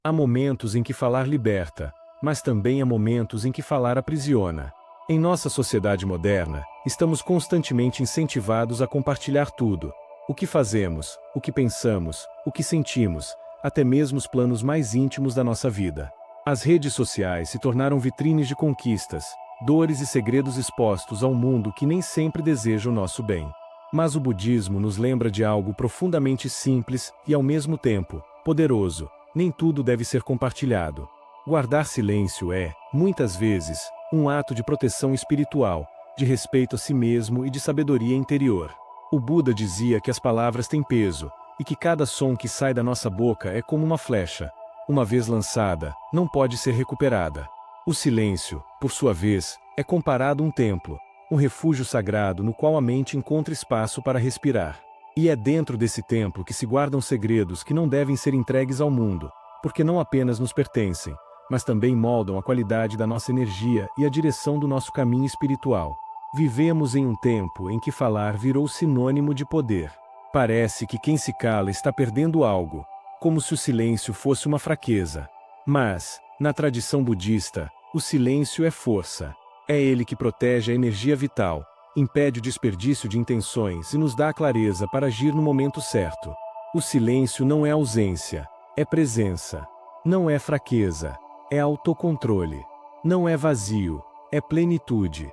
Há momentos em que falar liberta, mas também há momentos em que falar aprisiona. Em nossa sociedade moderna, estamos constantemente incentivados a compartilhar tudo. O que fazemos, o que pensamos, o que sentimos, até mesmo os planos mais íntimos da nossa vida. As redes sociais se tornaram vitrines de conquistas, dores e segredos expostos ao mundo que nem sempre deseja o nosso bem. Mas o budismo nos lembra de algo profundamente simples e, ao mesmo tempo, poderoso. Nem tudo deve ser compartilhado. Guardar silêncio é, muitas vezes, um ato de proteção espiritual, de respeito a si mesmo e de sabedoria interior. O Buda dizia que as palavras têm peso, e que cada som que sai da nossa boca é como uma flecha. Uma vez lançada, não pode ser recuperada. O silêncio, por sua vez, é comparado a um templo, um refúgio sagrado no qual a mente encontra espaço para respirar. E é dentro desse templo que se guardam segredos que não devem ser entregues ao mundo, porque não apenas nos pertencem, mas também moldam a qualidade da nossa energia e a direção do nosso caminho espiritual. Vivemos em um tempo em que falar virou sinônimo de poder. Parece que quem se cala está perdendo algo, como se o silêncio fosse uma fraqueza. Mas, na tradição budista, o silêncio é força. É ele que protege a energia vital, impede o desperdício de intenções e nos dá a clareza para agir no momento certo. O silêncio não é ausência, é presença. Não é fraqueza, é autocontrole. Não é vazio, é plenitude.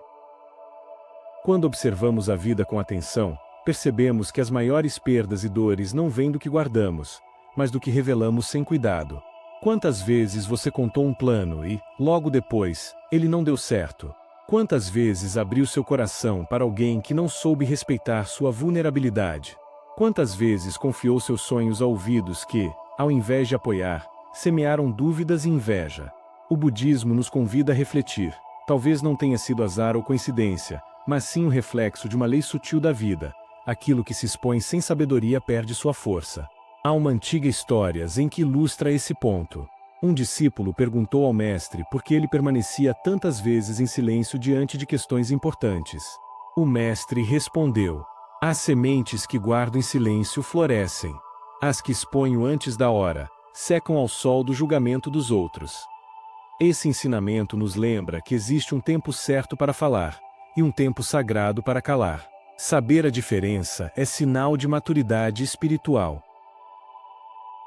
Quando observamos a vida com atenção, percebemos que as maiores perdas e dores não vêm do que guardamos, mas do que revelamos sem cuidado. Quantas vezes você contou um plano e, logo depois, ele não deu certo? Quantas vezes abriu seu coração para alguém que não soube respeitar sua vulnerabilidade? Quantas vezes confiou seus sonhos a ouvidos que, ao invés de apoiar, semearam dúvidas e inveja? O budismo nos convida a refletir. Talvez não tenha sido azar ou coincidência, mas sim o reflexo de uma lei sutil da vida. Aquilo que se expõe sem sabedoria perde sua força. Há uma antiga história em que ilustra esse ponto. Um discípulo perguntou ao mestre por que ele permanecia tantas vezes em silêncio diante de questões importantes. O mestre respondeu: as sementes que guardo em silêncio florescem. As que exponho antes da hora, secam ao sol do julgamento dos outros. Esse ensinamento nos lembra que existe um tempo certo para falar, e um tempo sagrado para calar. Saber a diferença é sinal de maturidade espiritual.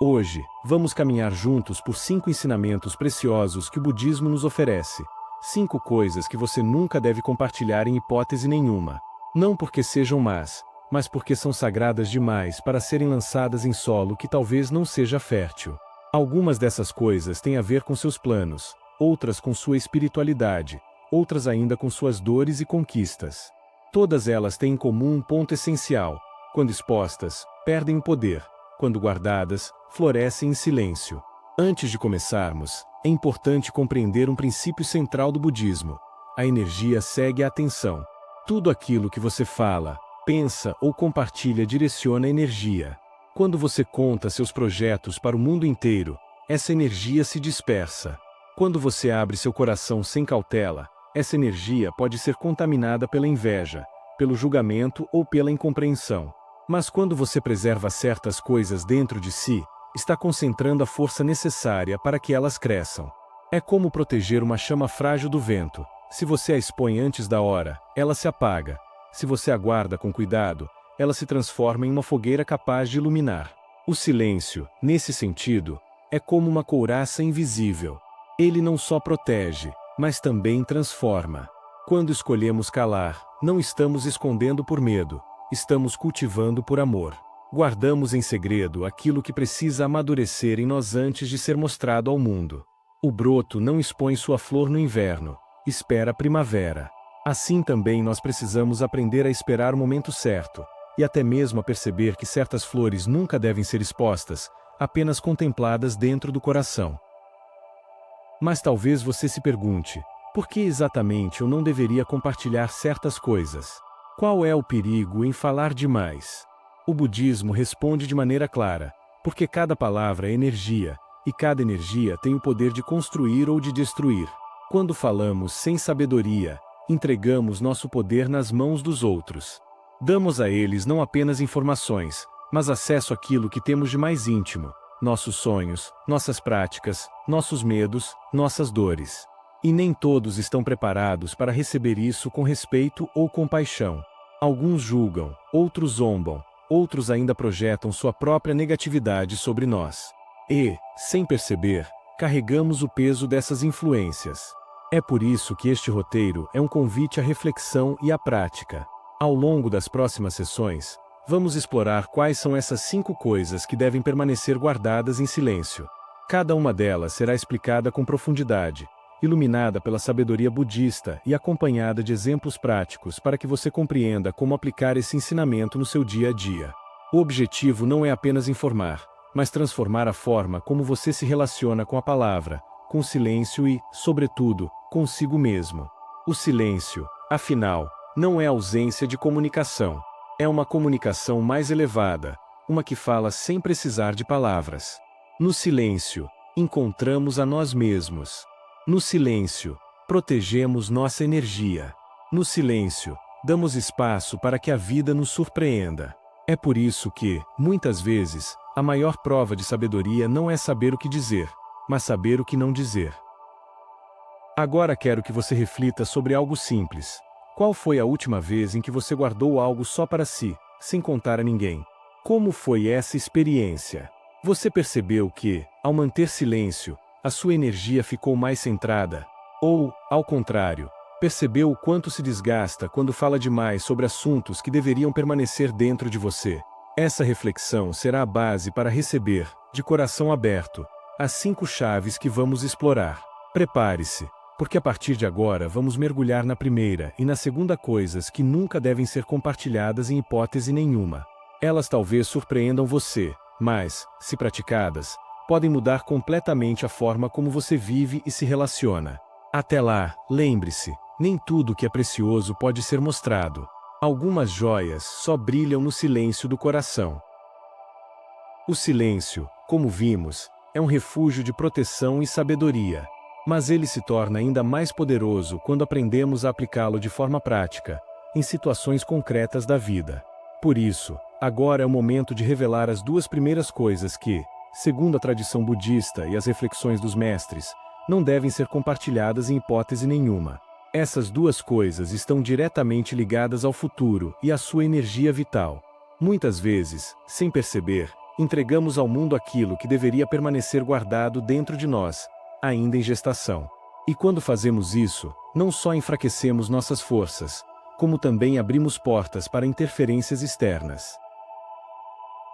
Hoje, vamos caminhar juntos por 5 ensinamentos preciosos que o budismo nos oferece. 5 coisas que você nunca deve compartilhar em hipótese nenhuma. Não porque sejam más, mas porque são sagradas demais para serem lançadas em solo que talvez não seja fértil. Algumas dessas coisas têm a ver com seus planos, outras com sua espiritualidade, outras ainda com suas dores e conquistas. Todas elas têm em comum um ponto essencial: quando expostas, perdem o poder. Quando guardadas, florescem em silêncio. Antes de começarmos, é importante compreender um princípio central do budismo. A energia segue a atenção. Tudo aquilo que você fala, pensa ou compartilha direciona a energia. Quando você conta seus projetos para o mundo inteiro, essa energia se dispersa. Quando você abre seu coração sem cautela, essa energia pode ser contaminada pela inveja, pelo julgamento ou pela incompreensão. Mas quando você preserva certas coisas dentro de si, está concentrando a força necessária para que elas cresçam. É como proteger uma chama frágil do vento. Se você a expõe antes da hora, ela se apaga. Se você aguarda com cuidado, ela se transforma em uma fogueira capaz de iluminar. O silêncio, nesse sentido, é como uma couraça invisível. Ele não só protege, mas também transforma. Quando escolhemos calar, não estamos escondendo por medo. Estamos cultivando por amor. Guardamos em segredo aquilo que precisa amadurecer em nós antes de ser mostrado ao mundo. O broto não expõe sua flor no inverno, espera a primavera. Assim também nós precisamos aprender a esperar o momento certo, e até mesmo a perceber que certas flores nunca devem ser expostas, apenas contempladas dentro do coração. Mas talvez você se pergunte: por que exatamente eu não deveria compartilhar certas coisas? Qual é o perigo em falar demais? O budismo responde de maneira clara: porque cada palavra é energia, e cada energia tem o poder de construir ou de destruir. Quando falamos sem sabedoria, entregamos nosso poder nas mãos dos outros. Damos a eles não apenas informações, mas acesso àquilo que temos de mais íntimo, nossos sonhos, nossas práticas, nossos medos, nossas dores. E nem todos estão preparados para receber isso com respeito ou compaixão. Alguns julgam, outros zombam, outros ainda projetam sua própria negatividade sobre nós. E, sem perceber, carregamos o peso dessas influências. É por isso que este roteiro é um convite à reflexão e à prática. Ao longo das próximas sessões, vamos explorar quais são essas 5 coisas que devem permanecer guardadas em silêncio. Cada uma delas será explicada com profundidade, iluminada pela sabedoria budista e acompanhada de exemplos práticos para que você compreenda como aplicar esse ensinamento no seu dia a dia. O objetivo não é apenas informar, mas transformar a forma como você se relaciona com a palavra, com o silêncio e, sobretudo, consigo mesmo. O silêncio, afinal, não é ausência de comunicação. É uma comunicação mais elevada, uma que fala sem precisar de palavras. No silêncio, encontramos a nós mesmos. No silêncio, protegemos nossa energia. No silêncio, damos espaço para que a vida nos surpreenda. É por isso que, muitas vezes, a maior prova de sabedoria não é saber o que dizer, mas saber o que não dizer. Agora quero que você reflita sobre algo simples. Qual foi a última vez em que você guardou algo só para si, sem contar a ninguém? Como foi essa experiência? Você percebeu que, ao manter silêncio, a sua energia ficou mais centrada? Ou, ao contrário, percebeu o quanto se desgasta quando fala demais sobre assuntos que deveriam permanecer dentro de você? Essa reflexão será a base para receber, de coração aberto, as 5 chaves que vamos explorar. Prepare-se, porque a partir de agora vamos mergulhar na primeira e na segunda coisas que nunca devem ser compartilhadas em hipótese nenhuma. Elas talvez surpreendam você, mas, se praticadas, podem mudar completamente a forma como você vive e se relaciona. Até lá, lembre-se, nem tudo que é precioso pode ser mostrado. Algumas joias só brilham no silêncio do coração. O silêncio, como vimos, é um refúgio de proteção e sabedoria. Mas ele se torna ainda mais poderoso quando aprendemos a aplicá-lo de forma prática, em situações concretas da vida. Por isso, agora é o momento de revelar as 2 primeiras coisas que, segundo a tradição budista e as reflexões dos mestres, não devem ser compartilhadas em hipótese nenhuma. Essas 2 coisas estão diretamente ligadas ao futuro e à sua energia vital. Muitas vezes, sem perceber, entregamos ao mundo aquilo que deveria permanecer guardado dentro de nós, ainda em gestação. E quando fazemos isso, não só enfraquecemos nossas forças, como também abrimos portas para interferências externas.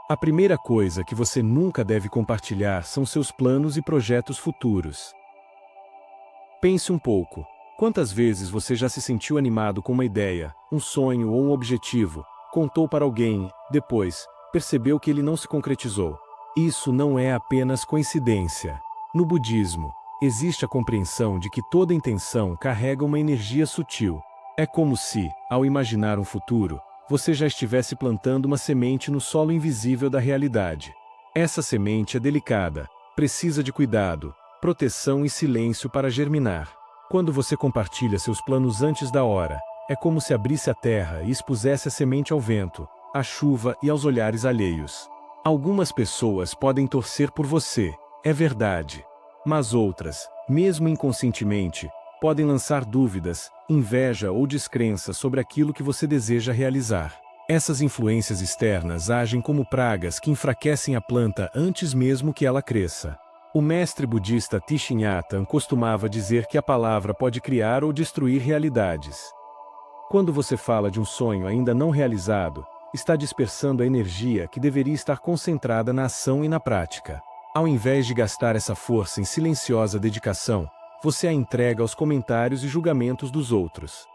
A primeira coisa que você nunca deve compartilhar são seus planos e projetos futuros. Pense um pouco. Quantas vezes você já se sentiu animado com uma ideia, um sonho ou um objetivo, contou para alguém, depois, percebeu que ele não se concretizou? Isso não é apenas coincidência. No budismo, existe a compreensão de que toda intenção carrega uma energia sutil. É como se, ao imaginar um futuro, você já estivesse plantando uma semente no solo invisível da realidade. Essa semente é delicada, precisa de cuidado, proteção e silêncio para germinar. Quando você compartilha seus planos antes da hora, é como se abrisse a terra e expusesse a semente ao vento, à chuva e aos olhares alheios. Algumas pessoas podem torcer por você, é verdade. Mas outras, mesmo inconscientemente, podem lançar dúvidas, inveja ou descrença sobre aquilo que você deseja realizar. Essas influências externas agem como pragas que enfraquecem a planta antes mesmo que ela cresça. O mestre budista Thich Nhat Hanh costumava dizer que a palavra pode criar ou destruir realidades. Quando você fala de um sonho ainda não realizado, está dispersando a energia que deveria estar concentrada na ação e na prática. Ao invés de gastar essa força em silenciosa dedicação, você a entrega aos comentários e julgamentos dos outros.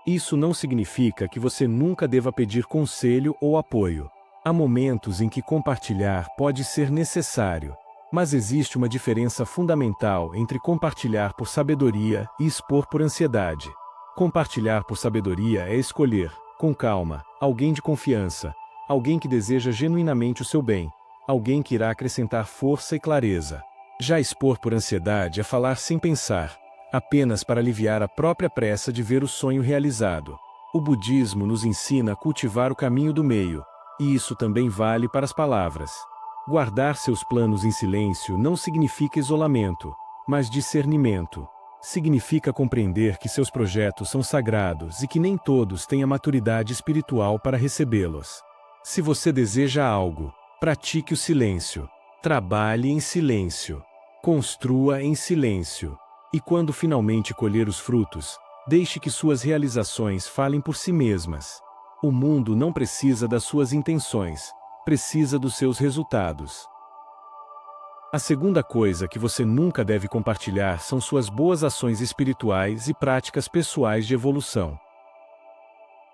Isso não significa que você nunca deva pedir conselho ou apoio. Há momentos em que compartilhar pode ser necessário, mas existe uma diferença fundamental entre compartilhar por sabedoria e expor por ansiedade. Compartilhar por sabedoria é escolher, com calma, alguém de confiança, alguém que deseja genuinamente o seu bem, alguém que irá acrescentar força e clareza. Já expor por ansiedade é falar sem pensar, apenas para aliviar a própria pressa de ver o sonho realizado. O budismo nos ensina a cultivar o caminho do meio, e isso também vale para as palavras. Guardar seus planos em silêncio não significa isolamento, mas discernimento. Significa compreender que seus projetos são sagrados e que nem todos têm a maturidade espiritual para recebê-los. Se você deseja algo, pratique o silêncio. Trabalhe em silêncio. Construa em silêncio. E quando finalmente colher os frutos, deixe que suas realizações falem por si mesmas. O mundo não precisa das suas intenções, precisa dos seus resultados. A segunda coisa que você nunca deve compartilhar são suas boas ações espirituais e práticas pessoais de evolução.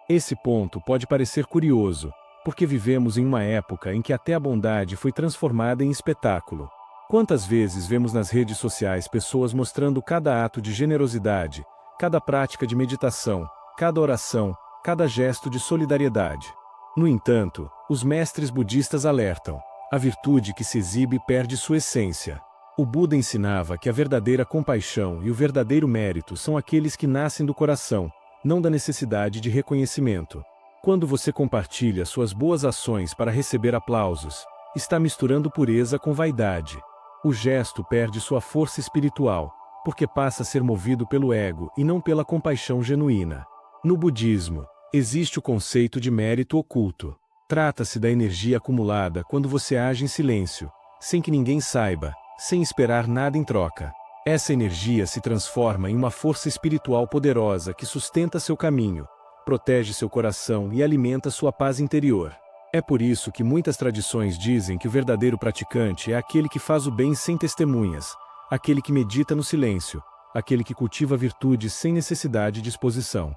Esse ponto pode parecer curioso, porque vivemos em uma época em que até a bondade foi transformada em espetáculo. Quantas vezes vemos nas redes sociais pessoas mostrando cada ato de generosidade, cada prática de meditação, cada oração, cada gesto de solidariedade? No entanto, os mestres budistas alertam: a virtude que se exibe perde sua essência. O Buda ensinava que a verdadeira compaixão e o verdadeiro mérito são aqueles que nascem do coração, não da necessidade de reconhecimento. Quando você compartilha suas boas ações para receber aplausos, está misturando pureza com vaidade. O gesto perde sua força espiritual, porque passa a ser movido pelo ego e não pela compaixão genuína. No budismo, existe o conceito de mérito oculto. Trata-se da energia acumulada quando você age em silêncio, sem que ninguém saiba, sem esperar nada em troca. Essa energia se transforma em uma força espiritual poderosa que sustenta seu caminho, protege seu coração e alimenta sua paz interior. É por isso que muitas tradições dizem que o verdadeiro praticante é aquele que faz o bem sem testemunhas, aquele que medita no silêncio, aquele que cultiva virtudes sem necessidade de exposição.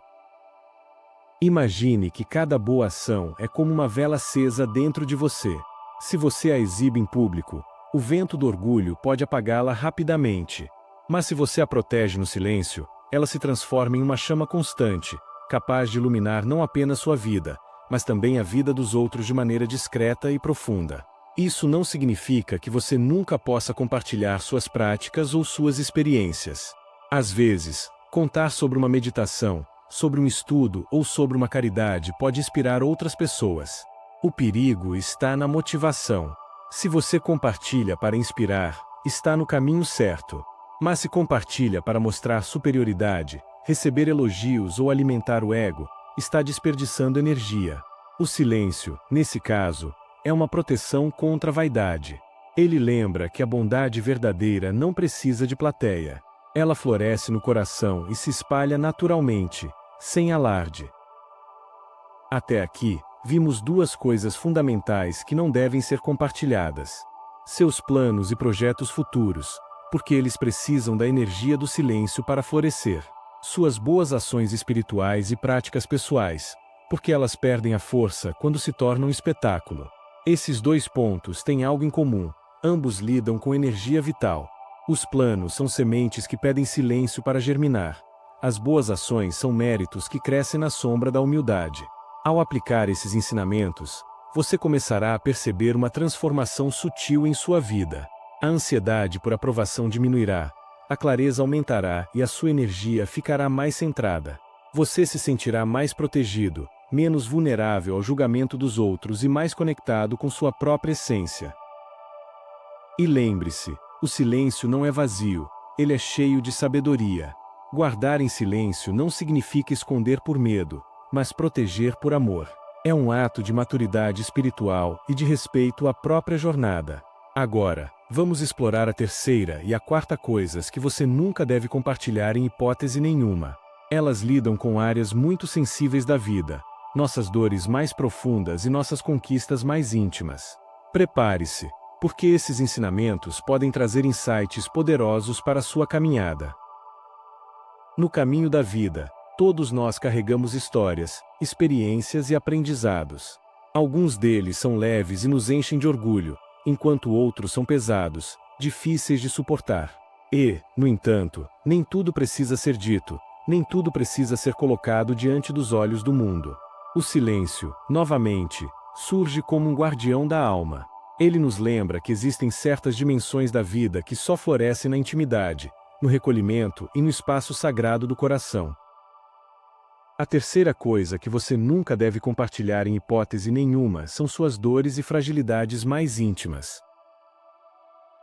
Imagine que cada boa ação é como uma vela acesa dentro de você. Se você a exibe em público, o vento do orgulho pode apagá-la rapidamente. Mas se você a protege no silêncio, ela se transforma em uma chama constante, capaz de iluminar não apenas sua vida, mas também a vida dos outros de maneira discreta e profunda. Isso não significa que você nunca possa compartilhar suas práticas ou suas experiências. Às vezes, contar sobre uma meditação, sobre um estudo ou sobre uma caridade pode inspirar outras pessoas. O perigo está na motivação. Se você compartilha para inspirar, está no caminho certo. Mas se compartilha para mostrar superioridade, receber elogios ou alimentar o ego, está desperdiçando energia. O silêncio, nesse caso, é uma proteção contra a vaidade. Ele lembra que a bondade verdadeira não precisa de plateia. Ela floresce no coração e se espalha naturalmente, sem alarde. Até aqui, vimos duas coisas fundamentais que não devem ser compartilhadas: seus planos e projetos futuros, porque eles precisam da energia do silêncio para florescer. Suas boas ações espirituais e práticas pessoais, porque elas perdem a força quando se tornam espetáculo. Esses dois pontos têm algo em comum: ambos lidam com energia vital. Os planos são sementes que pedem silêncio para germinar. As boas ações são méritos que crescem na sombra da humildade. Ao aplicar esses ensinamentos, você começará a perceber uma transformação sutil em sua vida. A ansiedade por aprovação diminuirá, a clareza aumentará e a sua energia ficará mais centrada. Você se sentirá mais protegido, menos vulnerável ao julgamento dos outros e mais conectado com sua própria essência. E lembre-se, o silêncio não é vazio, ele é cheio de sabedoria. Guardar em silêncio não significa esconder por medo, mas proteger por amor. É um ato de maturidade espiritual e de respeito à própria jornada. Agora, vamos explorar a terceira e a quarta coisas que você nunca deve compartilhar em hipótese nenhuma. Elas lidam com áreas muito sensíveis da vida, nossas dores mais profundas e nossas conquistas mais íntimas. Prepare-se, porque esses ensinamentos podem trazer insights poderosos para a sua caminhada. No caminho da vida, todos nós carregamos histórias, experiências e aprendizados. Alguns deles são leves e nos enchem de orgulho, enquanto outros são pesados, difíceis de suportar. E, no entanto, nem tudo precisa ser dito, nem tudo precisa ser colocado diante dos olhos do mundo. O silêncio, novamente, surge como um guardião da alma. Ele nos lembra que existem certas dimensões da vida que só florescem na intimidade, no recolhimento e no espaço sagrado do coração. A terceira coisa que você nunca deve compartilhar em hipótese nenhuma são suas dores e fragilidades mais íntimas.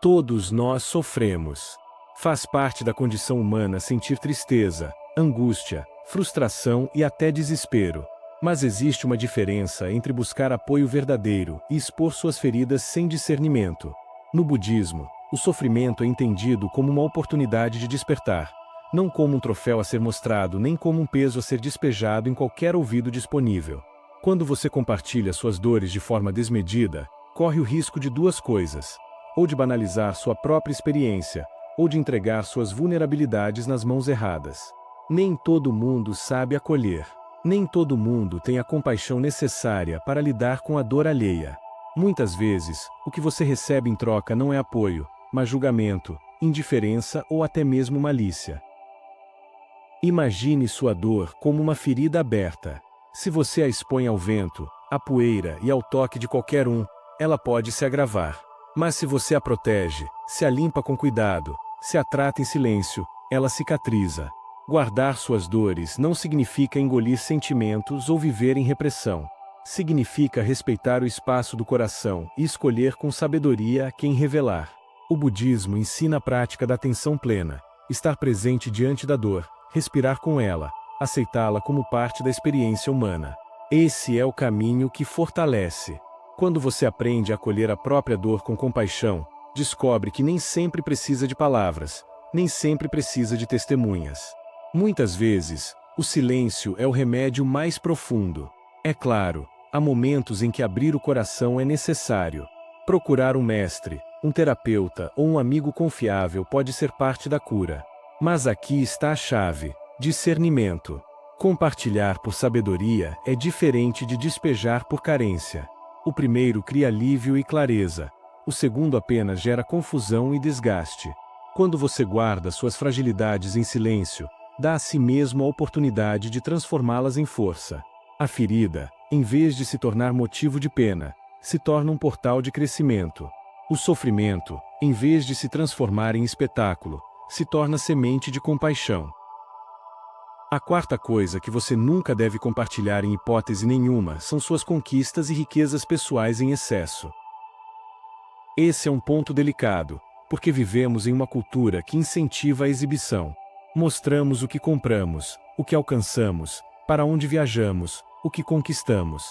Todos nós sofremos. Faz parte da condição humana sentir tristeza, angústia, frustração e até desespero. Mas existe uma diferença entre buscar apoio verdadeiro e expor suas feridas sem discernimento. No budismo, o sofrimento é entendido como uma oportunidade de despertar, não como um troféu a ser mostrado nem como um peso a ser despejado em qualquer ouvido disponível. Quando você compartilha suas dores de forma desmedida, corre o risco de duas coisas: ou de banalizar sua própria experiência, ou de entregar suas vulnerabilidades nas mãos erradas. Nem todo mundo sabe acolher. Nem todo mundo tem a compaixão necessária para lidar com a dor alheia. Muitas vezes, o que você recebe em troca não é apoio, mas julgamento, indiferença ou até mesmo malícia. Imagine sua dor como uma ferida aberta. Se você a expõe ao vento, à poeira e ao toque de qualquer um, ela pode se agravar. Mas se você a protege, se a limpa com cuidado, se a trata em silêncio, ela cicatriza. Guardar suas dores não significa engolir sentimentos ou viver em repressão. Significa respeitar o espaço do coração e escolher com sabedoria a quem revelar. O budismo ensina a prática da atenção plena, estar presente diante da dor, respirar com ela, aceitá-la como parte da experiência humana. Esse é o caminho que fortalece. Quando você aprende a acolher a própria dor com compaixão, descobre que nem sempre precisa de palavras, nem sempre precisa de testemunhas. Muitas vezes, o silêncio é o remédio mais profundo. É claro, há momentos em que abrir o coração é necessário. Procurar um mestre, um terapeuta ou um amigo confiável pode ser parte da cura. Mas aqui está a chave: discernimento. Compartilhar por sabedoria é diferente de despejar por carência. O primeiro cria alívio e clareza. O segundo apenas gera confusão e desgaste. Quando você guarda suas fragilidades em silêncio, dá a si mesmo a oportunidade de transformá-las em força. A ferida, em vez de se tornar motivo de pena, se torna um portal de crescimento. O sofrimento, em vez de se transformar em espetáculo, se torna semente de compaixão. A quarta coisa que você nunca deve compartilhar em hipótese nenhuma são suas conquistas e riquezas pessoais em excesso. Esse é um ponto delicado, porque vivemos em uma cultura que incentiva a exibição. Mostramos o que compramos, o que alcançamos, para onde viajamos, o que conquistamos.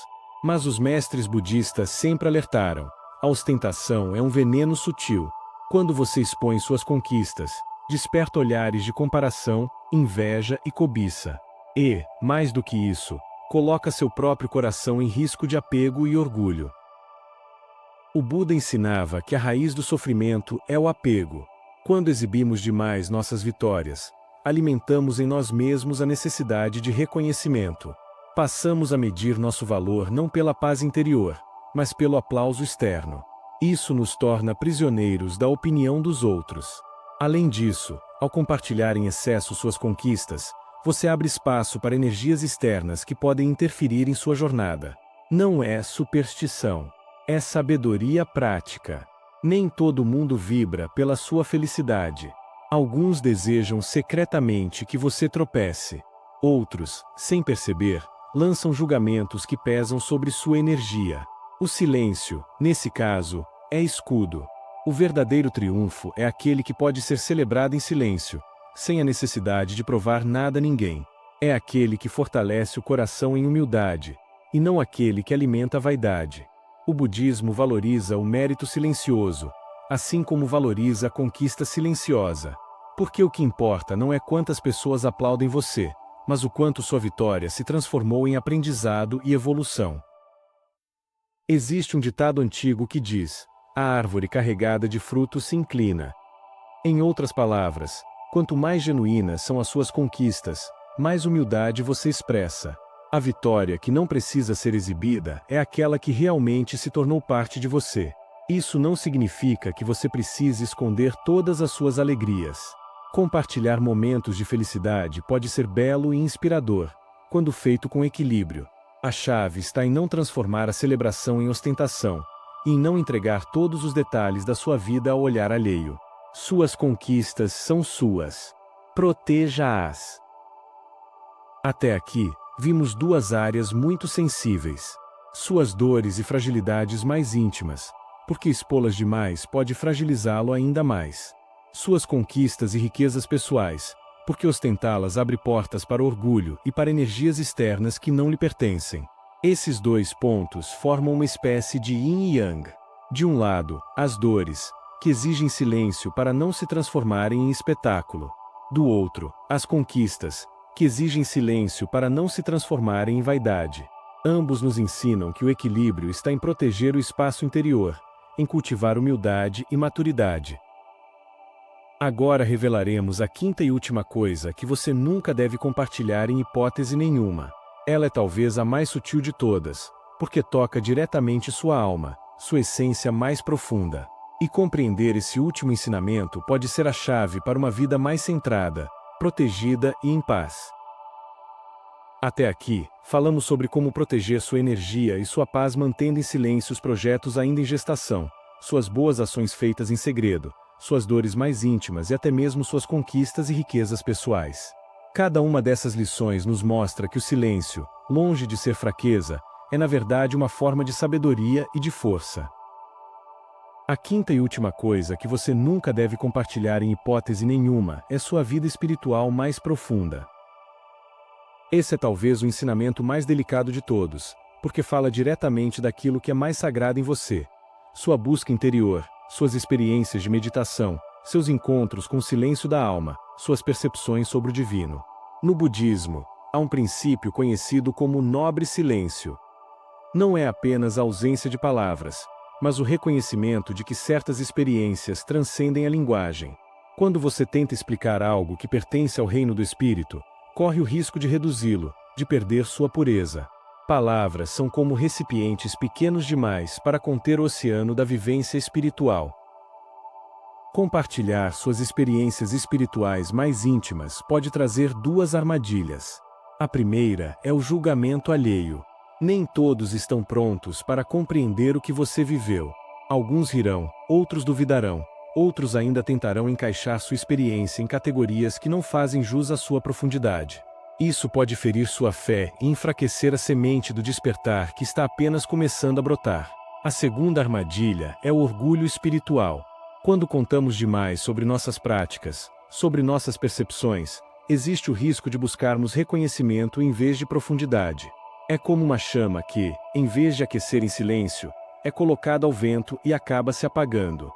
Mas os mestres budistas sempre alertaram: a ostentação é um veneno sutil. Quando você expõe suas conquistas, desperta olhares de comparação, inveja e cobiça. E, mais do que isso, coloca seu próprio coração em risco de apego e orgulho. O Buda ensinava que a raiz do sofrimento é o apego. Quando exibimos demais nossas vitórias, alimentamos em nós mesmos a necessidade de reconhecimento. Passamos a medir nosso valor não pela paz interior, mas pelo aplauso externo. Isso nos torna prisioneiros da opinião dos outros. Além disso, ao compartilhar em excesso suas conquistas, você abre espaço para energias externas que podem interferir em sua jornada. Não é superstição, é sabedoria prática. Nem todo mundo vibra pela sua felicidade. Alguns desejam secretamente que você tropece. Outros, sem perceber, lançam julgamentos que pesam sobre sua energia. O silêncio, nesse caso, é escudo. O verdadeiro triunfo é aquele que pode ser celebrado em silêncio, sem a necessidade de provar nada a ninguém. É aquele que fortalece o coração em humildade, e não aquele que alimenta a vaidade. O budismo valoriza o mérito silencioso, assim como valoriza a conquista silenciosa. Porque o que importa não é quantas pessoas aplaudem você, mas o quanto sua vitória se transformou em aprendizado e evolução. Existe um ditado antigo que diz: a árvore carregada de frutos se inclina. Em outras palavras, quanto mais genuínas são as suas conquistas, mais humildade você expressa. A vitória que não precisa ser exibida é aquela que realmente se tornou parte de você. Isso não significa que você precise esconder todas as suas alegrias. Compartilhar momentos de felicidade pode ser belo e inspirador, quando feito com equilíbrio. A chave está em não transformar a celebração em ostentação, e em não entregar todos os detalhes da sua vida ao olhar alheio. Suas conquistas são suas. Proteja-as. Até aqui, vimos duas áreas muito sensíveis. Suas dores e fragilidades mais íntimas, porque expô-las demais pode fragilizá-lo ainda mais. Suas conquistas e riquezas pessoais, porque ostentá-las abre portas para orgulho e para energias externas que não lhe pertencem. Esses dois pontos formam uma espécie de yin e yang. De um lado, as dores, que exigem silêncio para não se transformarem em espetáculo. Do outro, as conquistas, que exigem silêncio para não se transformarem em vaidade. Ambos nos ensinam que o equilíbrio está em proteger o espaço interior, em cultivar humildade e maturidade. Agora revelaremos a quinta e última coisa que você nunca deve compartilhar em hipótese nenhuma. Ela é talvez a mais sutil de todas, porque toca diretamente sua alma, sua essência mais profunda. E compreender esse último ensinamento pode ser a chave para uma vida mais centrada, protegida e em paz. Até aqui, falamos sobre como proteger sua energia e sua paz mantendo em silêncio os projetos ainda em gestação, suas boas ações feitas em segredo, suas dores mais íntimas e até mesmo suas conquistas e riquezas pessoais. Cada uma dessas lições nos mostra que o silêncio, longe de ser fraqueza, é na verdade uma forma de sabedoria e de força. A quinta e última coisa que você nunca deve compartilhar em hipótese nenhuma é sua vida espiritual mais profunda. Esse é talvez o ensinamento mais delicado de todos, porque fala diretamente daquilo que é mais sagrado em você. Sua busca interior, suas experiências de meditação, seus encontros com o silêncio da alma, suas percepções sobre o divino. No budismo, há um princípio conhecido como nobre silêncio. Não é apenas a ausência de palavras, mas o reconhecimento de que certas experiências transcendem a linguagem. Quando você tenta explicar algo que pertence ao reino do espírito, corre o risco de reduzi-lo, de perder sua pureza. Palavras são como recipientes pequenos demais para conter o oceano da vivência espiritual. Compartilhar suas experiências espirituais mais íntimas pode trazer duas armadilhas. A primeira é o julgamento alheio. Nem todos estão prontos para compreender o que você viveu. Alguns rirão, outros duvidarão, outros ainda tentarão encaixar sua experiência em categorias que não fazem jus à sua profundidade. Isso pode ferir sua fé e enfraquecer a semente do despertar que está apenas começando a brotar. A segunda armadilha é o orgulho espiritual. Quando contamos demais sobre nossas práticas, sobre nossas percepções, existe o risco de buscarmos reconhecimento em vez de profundidade. É como uma chama que, em vez de aquecer em silêncio, é colocada ao vento e acaba se apagando.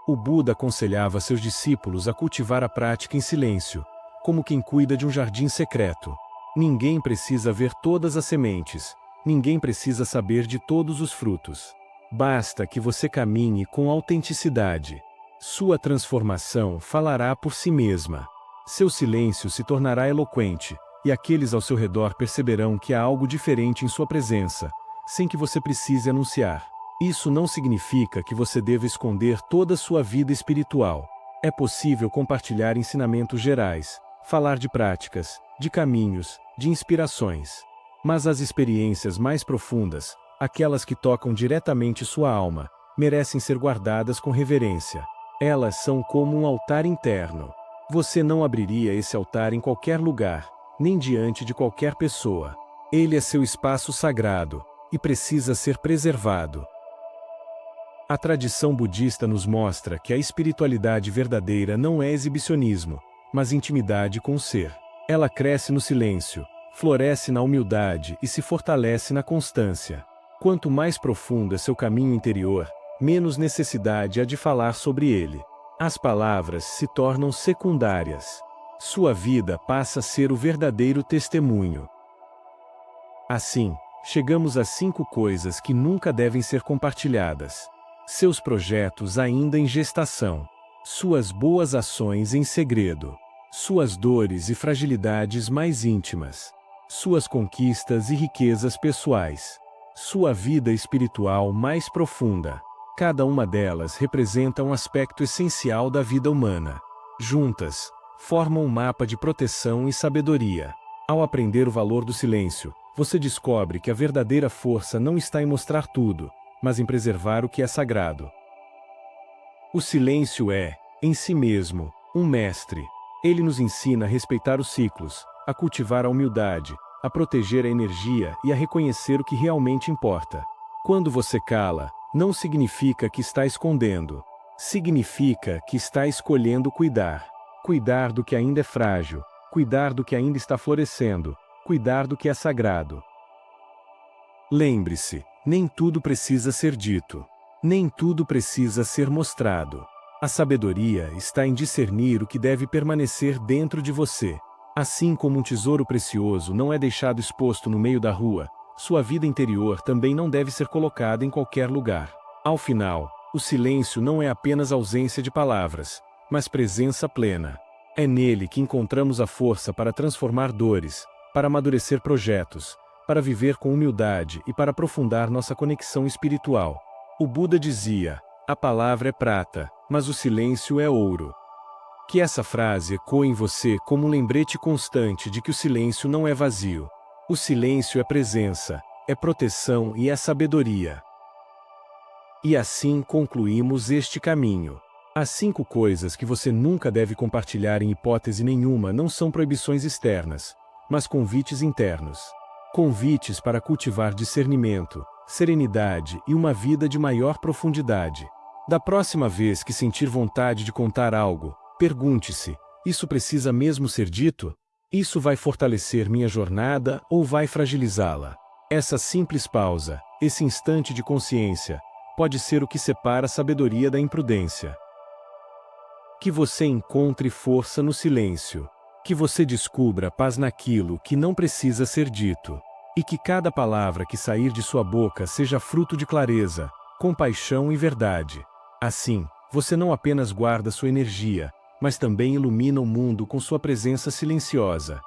O Buda aconselhava seus discípulos a cultivar a prática em silêncio, como quem cuida de um jardim secreto. Ninguém precisa ver todas as sementes, ninguém precisa saber de todos os frutos. Basta que você caminhe com autenticidade. Sua transformação falará por si mesma. Seu silêncio se tornará eloquente, e aqueles ao seu redor perceberão que há algo diferente em sua presença, sem que você precise anunciar. Isso não significa que você deva esconder toda a sua vida espiritual. É possível compartilhar ensinamentos gerais, falar de práticas, de caminhos, de inspirações. Mas as experiências mais profundas, aquelas que tocam diretamente sua alma, merecem ser guardadas com reverência. Elas são como um altar interno. Você não abriria esse altar em qualquer lugar, nem diante de qualquer pessoa. Ele é seu espaço sagrado, e precisa ser preservado. A tradição budista nos mostra que a espiritualidade verdadeira não é exibicionismo, mas intimidade com o ser. Ela cresce no silêncio, floresce na humildade e se fortalece na constância. Quanto mais profundo é seu caminho interior, menos necessidade há de falar sobre ele. As palavras se tornam secundárias. Sua vida passa a ser o verdadeiro testemunho. Assim, chegamos às 5 coisas que nunca devem ser compartilhadas. Seus projetos ainda em gestação. Suas boas ações em segredo. Suas dores e fragilidades mais íntimas. Suas conquistas e riquezas pessoais. Sua vida espiritual mais profunda. Cada uma delas representa um aspecto essencial da vida humana. Juntas, formam um mapa de proteção e sabedoria. Ao aprender o valor do silêncio, você descobre que a verdadeira força não está em mostrar tudo, mas em preservar o que é sagrado. O silêncio é, em si mesmo, um mestre. Ele nos ensina a respeitar os ciclos, a cultivar a humildade, a proteger a energia e a reconhecer o que realmente importa. Quando você cala, não significa que está escondendo. Significa que está escolhendo cuidar. Cuidar do que ainda é frágil, cuidar do que ainda está florescendo, cuidar do que é sagrado. Lembre-se, nem tudo precisa ser dito. Nem tudo precisa ser mostrado. A sabedoria está em discernir o que deve permanecer dentro de você. Assim como um tesouro precioso não é deixado exposto no meio da rua, sua vida interior também não deve ser colocada em qualquer lugar. Ao final, o silêncio não é apenas ausência de palavras, mas presença plena. É nele que encontramos a força para transformar dores, para amadurecer projetos, para viver com humildade e para aprofundar nossa conexão espiritual. O Buda dizia: a palavra é prata, mas o silêncio é ouro. Que essa frase ecoe em você como um lembrete constante de que o silêncio não é vazio. O silêncio é presença, é proteção e é sabedoria. E assim concluímos este caminho. As 5 coisas que você nunca deve compartilhar em hipótese nenhuma não são proibições externas, mas convites internos. Convites para cultivar discernimento, serenidade e uma vida de maior profundidade. Da próxima vez que sentir vontade de contar algo, pergunte-se: isso precisa mesmo ser dito? Isso vai fortalecer minha jornada ou vai fragilizá-la? Essa simples pausa, esse instante de consciência, pode ser o que separa a sabedoria da imprudência. Que você encontre força no silêncio. Que você descubra paz naquilo que não precisa ser dito. E que cada palavra que sair de sua boca seja fruto de clareza, compaixão e verdade. Assim, você não apenas guarda sua energia, mas também ilumina o mundo com sua presença silenciosa.